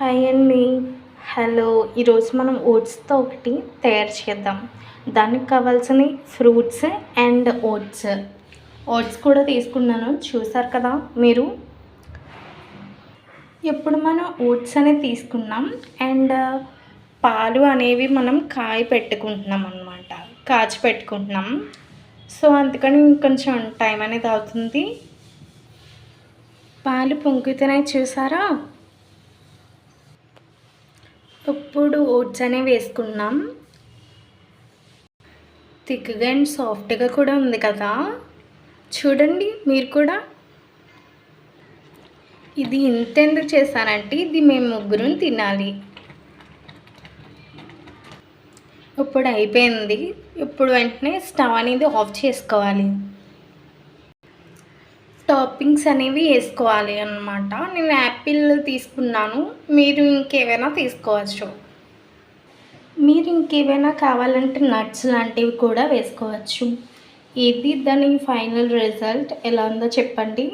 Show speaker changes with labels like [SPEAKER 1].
[SPEAKER 1] Hi అండి. Hello. ఈరోజు మనం ఓట్స్‌తో ఒకటి తయారు చేద్దాం. దానికి కావాల్సినవి ఫ్రూట్స్ అండ్ ఓట్స్. ఓట్స్ కూడా తీసుకున్నాను చూసారు కదా మీరు. ఇప్పుడు మనం ఓట్స్ అనేది తీసుకున్నాం అండ్ పాలు అనేవి మనం పెట్టుకుంటున్నాం అన్నమాట. కాచి పెట్టుకుంటున్నాం. సో అందుకని కొంచెం టైం అనేది అవుతుంది. పాలు పొంగుతున్నాయి చూసారా. ఇప్పుడు ఓట్స్ అనేవి వేసుకున్నాం. థిక్‌గా అండ్ సాఫ్ట్‌గా కూడా ఉంది కదా. చూడండి మీరు కూడా. ఇది ఇంతెందుకు చేశానంటే ఇది మేము ముగ్గురం తినాలి. ఇప్పుడు అయిపోయింది. ఇప్పుడు వెంటనే స్టవ్ అనేది ఆఫ్ చేసుకోవాలి. టాపింగ్స్ అనేవి వేసుకోవాలి అన్నమాట. నేను యాపిల్ తీసుకున్నాను. మీరు ఇంకేమైనా తీసుకోవచ్చు. మీరు ఇంకేమైనా కావాలంటే నట్స్ లాంటివి కూడా వేసుకోవచ్చు. ఇది దాని ఫైనల్ రిజల్ట్ ఎలా ఉందో చెప్పండి.